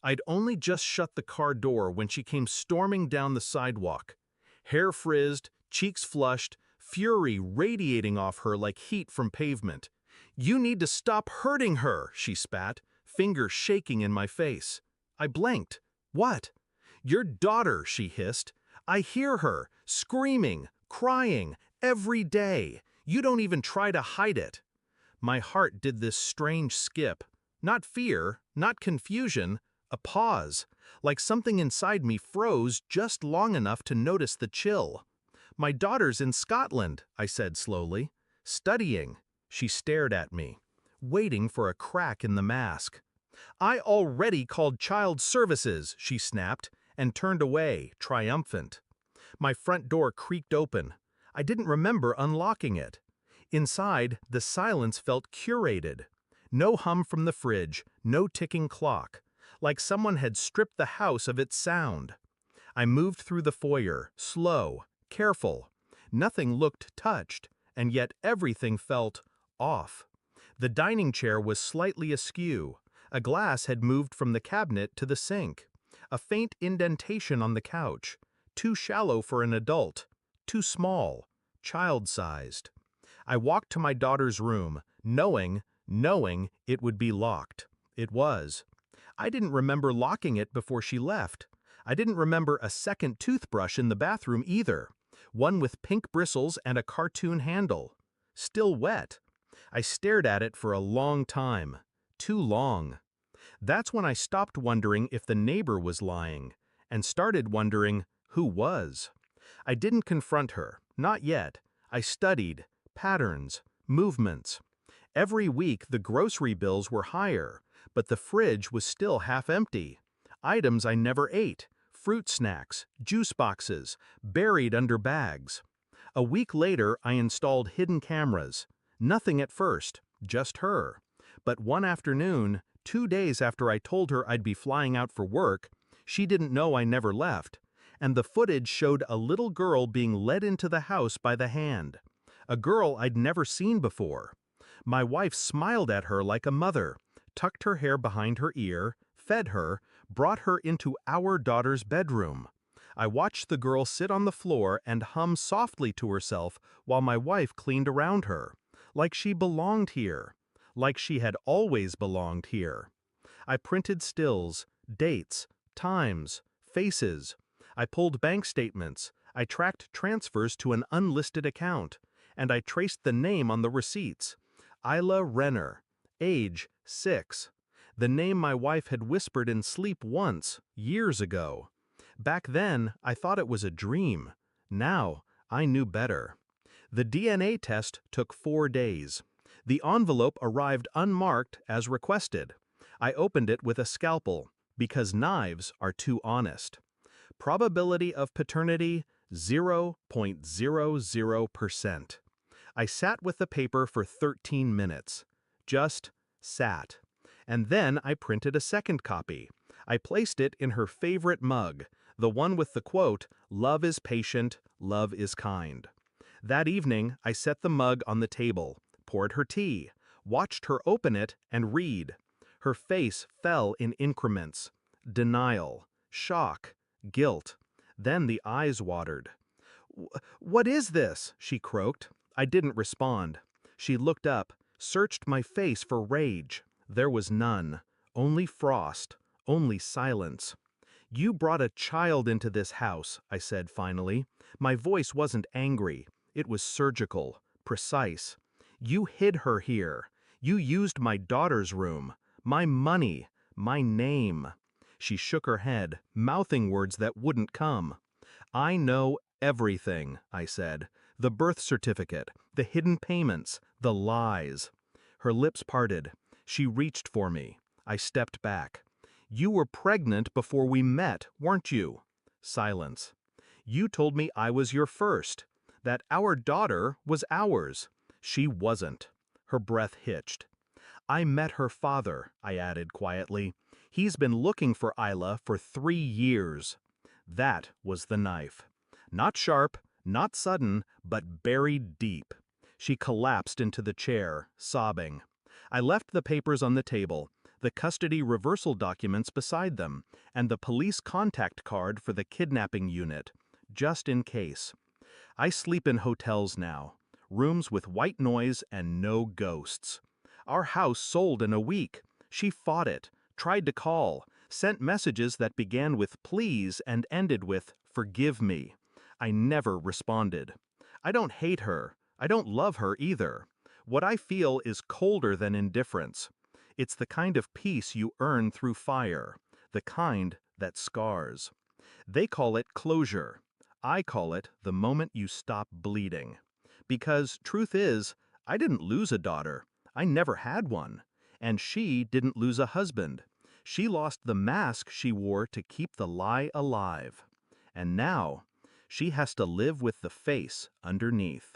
I'd only just shut the car door when she came storming down the sidewalk. Hair frizzed, cheeks flushed, fury radiating off her like heat from pavement. "You need to stop hurting her," she spat, finger shaking in my face. I blinked. "What?" "Your daughter," she hissed. "I hear her, screaming, crying, every day. You don't even try to hide it." My heart did this strange skip. Not fear, not confusion, a pause, like something inside me froze just long enough to notice the chill. "My daughter's in Scotland," I said slowly. "Studying." She stared at me, waiting for a crack in the mask. "I already called child services," she snapped, and turned away, triumphant. My front door creaked open. I didn't remember unlocking it. Inside, the silence felt curated. No hum from the fridge, no ticking clock, like someone had stripped the house of its sound. I moved through the foyer, slow, careful. Nothing looked touched, and yet everything felt off. The dining chair was slightly askew. A glass had moved from the cabinet to the sink. A faint indentation on the couch. Too shallow for an adult. Too small. Child-sized. I walked to my daughter's room, knowing it would be locked. It was. I didn't remember locking it before she left. I didn't remember a second toothbrush in the bathroom either. One with pink bristles and a cartoon handle. Still wet. I stared at it for a long time. Too long. That's when I stopped wondering if the neighbor was lying, and started wondering who was. I didn't confront her, not yet. I studied patterns, movements. Every week the grocery bills were higher, but the fridge was still half empty. Items I never ate, fruit snacks, juice boxes, buried under bags. A week later I installed hidden cameras. Nothing at first, just her. But one afternoon, 2 days after I told her I'd be flying out for work, she didn't know I never left, and the footage showed a little girl being led into the house by the hand. A girl I'd never seen before. My wife smiled at her like a mother, tucked her hair behind her ear, fed her, brought her into our daughter's bedroom. I watched the girl sit on the floor and hum softly to herself while my wife cleaned around her, like she belonged here, like she had always belonged here. I printed stills, dates, times, faces. I pulled bank statements. I tracked transfers to an unlisted account, and I traced the name on the receipts. Isla Renner, age 6. The name my wife had whispered in sleep once, years ago. Back then, I thought it was a dream. Now, I knew better. The DNA test took 4 days. The envelope arrived unmarked as requested. I opened it with a scalpel, because knives are too honest. Probability of paternity, 0.00%. I sat with the paper for 13 minutes. Just sat. And then I printed a second copy. I placed it in her favorite mug, the one with the quote, "Love is patient, love is kind." That evening, I set the mug on the table, poured her tea, watched her open it and read. Her face fell in increments. Denial, shock, guilt. Then the eyes watered. "What is this?" she croaked. I didn't respond. She looked up, searched my face for rage. There was none. Only frost. Only silence. "You brought a child into this house," I said finally. My voice wasn't angry. It was surgical, precise. "You hid her here. You used my daughter's room. My money. My name." She shook her head, mouthing words that wouldn't come. "I know everything," I said. "The birth certificate, the hidden payments, the lies." Her lips parted. She reached for me. I stepped back. "You were pregnant before we met, weren't you?" Silence. "You told me I was your first, that our daughter was ours." She wasn't. Her breath hitched. "I met her father," I added quietly. "He's been looking for Isla for 3 years." That was the knife. Not sharp, not sudden, but buried deep. She collapsed into the chair, sobbing. I left the papers on the table. the custody reversal documents beside them, and the police contact card for the kidnapping unit, just in case. I sleep in hotels now, rooms with white noise and no ghosts. Our house sold in a week. She fought it, tried to call, sent messages that began with please and ended with forgive me. I never responded. I don't hate her. I don't love her either. What I feel is colder than indifference. It's the kind of peace you earn through fire, the kind that scars. They call it closure. I call it the moment you stop bleeding. Because truth is, I didn't lose a daughter. I never had one. And she didn't lose a husband. She lost the mask she wore to keep the lie alive. And now, she has to live with the face underneath.